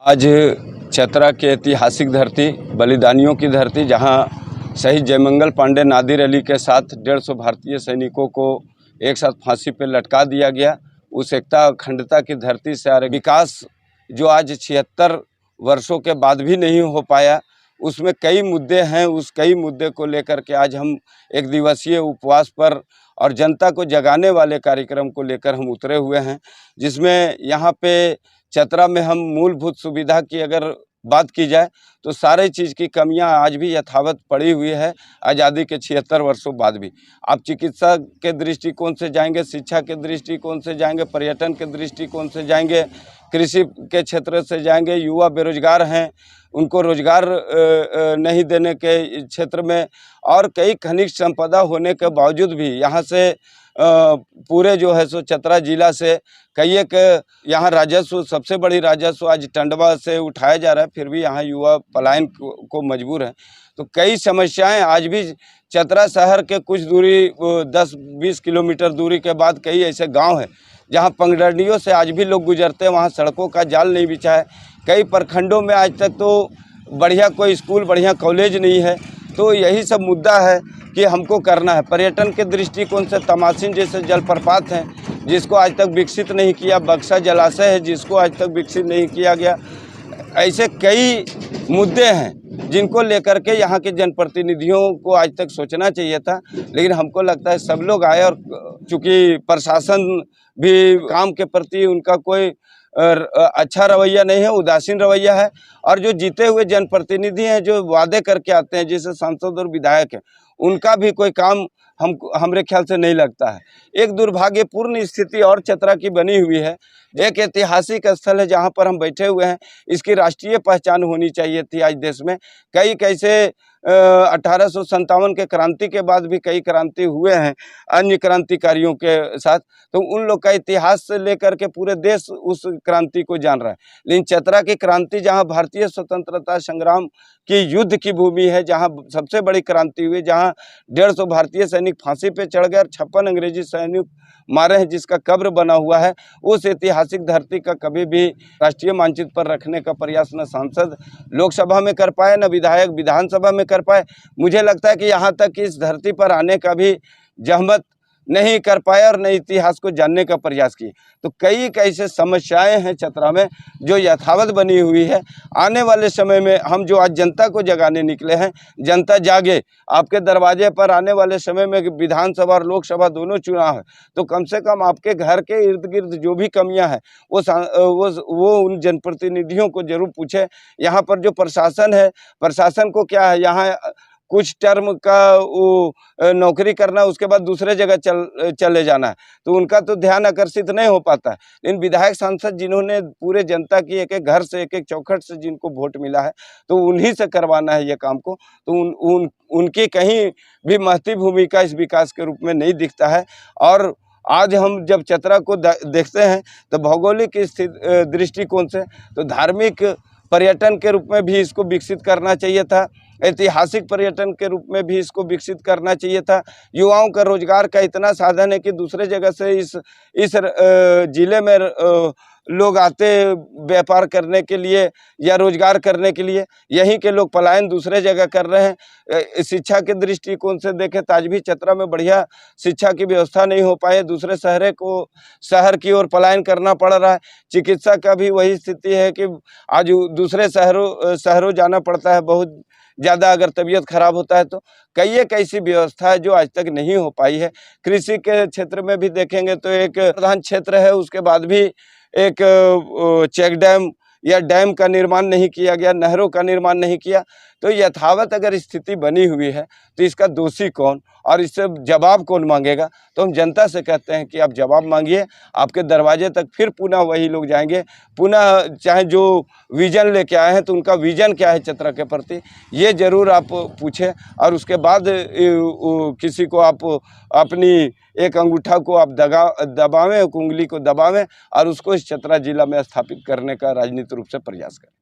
आज चतरा की ऐतिहासिक धरती, बलिदानियों की धरती, जहां शहीद जयमंगल पांडे नादिर अली के साथ 150 भारतीय सैनिकों को एक साथ फांसी पर लटका दिया गया, उस एकता अखंडता की धरती से आ रहे विकास जो आज 76 वर्षों के बाद भी नहीं हो पाया, उसमें कई मुद्दे हैं। उस कई मुद्दे को लेकर के आज हम एक दिवसीय उपवास पर और जनता को जगाने वाले कार्यक्रम को लेकर हम उतरे हुए हैं, जिसमें यहाँ पे चतरा में हम मूलभूत सुविधा की अगर बात की जाए तो सारे चीज़ की कमियां आज भी यथावत पड़ी हुई है आज़ादी के 76 वर्षों बाद भी। आप चिकित्सा के दृष्टिकोण से जाएंगे, शिक्षा के दृष्टिकोण से जाएंगे, पर्यटन के दृष्टिकोण से जाएंगे, कृषि के क्षेत्र से जाएंगे, युवा बेरोजगार हैं, उनको रोजगार नहीं देने के क्षेत्र में, और कई खनिज संपदा होने के बावजूद भी यहाँ से पूरे जो है सो चतरा जिला से कई एक यहाँ राजस्व, सबसे बड़ी राजस्व आज टंडवा से उठाया जा रहा है, फिर भी यहाँ युवा पलायन को मजबूर है। तो कई समस्याएं आज भी चतरा शहर के कुछ दूरी 10-20 किलोमीटर दूरी के बाद कई ऐसे गांव हैं जहां पगडंडियों से आज भी लोग गुजरते हैं, वहां सड़कों का जाल नहीं बिछा है। कई प्रखंडों में आज तक तो बढ़िया कोई स्कूल, बढ़िया कॉलेज नहीं है। तो यही सब मुद्दा है कि हमको करना है। पर्यटन के दृष्टिकोण से तमासिन जैसे जलप्रपात हैं जिसको आज तक विकसित नहीं किया, बक्सा जलाशय है जिसको आज तक विकसित नहीं किया गया। ऐसे कई मुद्दे हैं जिनको लेकर के यहाँ के जनप्रतिनिधियों को आज तक सोचना चाहिए था, लेकिन हमको लगता है सब लोग आए, और चूँकि प्रशासन भी काम के प्रति उनका कोई अच्छा रवैया नहीं है, उदासीन रवैया है। और जो जीते हुए जनप्रतिनिधि हैं, जो वादे करके आते हैं, जैसे सांसद और विधायक हैं, उनका भी कोई काम हमरे ख्याल से नहीं लगता है। एक दुर्भाग्यपूर्ण स्थिति और चतरा की बनी हुई है। एक ऐतिहासिक स्थल है जहां पर हम बैठे हुए हैं, इसकी राष्ट्रीय पहचान होनी चाहिए थी आज देश में। कई कैसे 1857 के क्रांति के बाद भी कई क्रांति हुए हैं अन्य क्रांतिकारियों के साथ, तो उन लोग का इतिहास से लेकर के पूरे देश उस क्रांति को जान रहा है। लेकिन चतरा की क्रांति जहां भारतीय स्वतंत्रता संग्राम की युद्ध की भूमि है, जहां सबसे बड़ी क्रांति हुई, जहां 150 भारतीय सैनिक फांसी पे चढ़ गए और 56 अंग्रेजी सैनिक मारे हैं, जिसका कब्र बना हुआ है, उस ऐतिहासिक धरती का कभी भी राष्ट्रीय मानचित्र पर रखने का प्रयास न सांसद लोकसभा में कर पाए, न विधायक विधानसभा में कर पाए। मुझे लगता है कि यहाँ तक इस धरती पर आने का भी जहमत नहीं कर पाए और न इतिहास को जानने का प्रयास किए। तो कई ऐसे समस्याएं हैं चतरा में जो यथावत बनी हुई है। आने वाले समय में हम जो आज जनता को जगाने निकले हैं, जनता जागे, आपके दरवाजे पर आने वाले समय में विधानसभा और लोकसभा दोनों चुनाव है, तो कम से कम आपके घर के इर्द गिर्द जो भी कमियां हैं वो उन जनप्रतिनिधियों को जरूर पूछे। यहाँ पर जो प्रशासन है, प्रशासन को क्या है, यहाँ कुछ टर्म का वो नौकरी करना, उसके बाद दूसरे जगह चले जाना है, तो उनका तो ध्यान आकर्षित नहीं हो पाता है। लेकिन विधायक सांसद जिन्होंने पूरे जनता की एक एक घर से, एक एक चौखट से जिनको वोट मिला है, तो उन्हीं से करवाना है ये काम को। तो उनकी कहीं भी महती भूमिका इस विकास के रूप में नहीं दिखता है। और आज हम जब चतरा को देखते हैं तो भौगोलिक दृष्टिकोण से तो धार्मिक पर्यटन के रूप में भी इसको विकसित करना चाहिए था, ऐतिहासिक पर्यटन के रूप में भी इसको विकसित करना चाहिए था। युवाओं का रोजगार का इतना साधन है कि दूसरे जगह से इस जिले में लोग आते व्यापार करने के लिए या रोजगार करने के लिए, यहीं के लोग पलायन दूसरे जगह कर रहे हैं। शिक्षा के दृष्टिकोण से देखें तो आज भी चतरा में बढ़िया शिक्षा की व्यवस्था नहीं हो पाई, दूसरे शहर की ओर पलायन करना पड़ रहा है। चिकित्सा का भी वही स्थिति है कि आज दूसरे शहरों जाना पड़ता है बहुत ज़्यादा, अगर तबीयत खराब होता है तो। कई एक ऐसी व्यवस्था है जो आज तक नहीं हो पाई है। कृषि के क्षेत्र में भी देखेंगे तो एक प्रधान क्षेत्र है, उसके बाद भी एक चेक डैम या डैम का निर्माण नहीं किया गया, नहरों का निर्माण नहीं किया। तो यथावत अगर स्थिति बनी हुई है तो इसका दोषी कौन और इससे जवाब कौन मांगेगा? तो हम जनता से कहते हैं कि आप जवाब मांगिए, आपके दरवाजे तक फिर पुनः वही लोग जाएंगे। पुनः चाहे जो विजन लेके आए हैं तो उनका विजन क्या है चतरा के प्रति, ये ज़रूर आप पूछें, और उसके बाद किसी को आप अपनी एक अंगूठा को आप दबावें, एक उंगली को दबावें और उसको इस चतरा जिला में स्थापित करने का राजनीतिक रूप से प्रयास करें।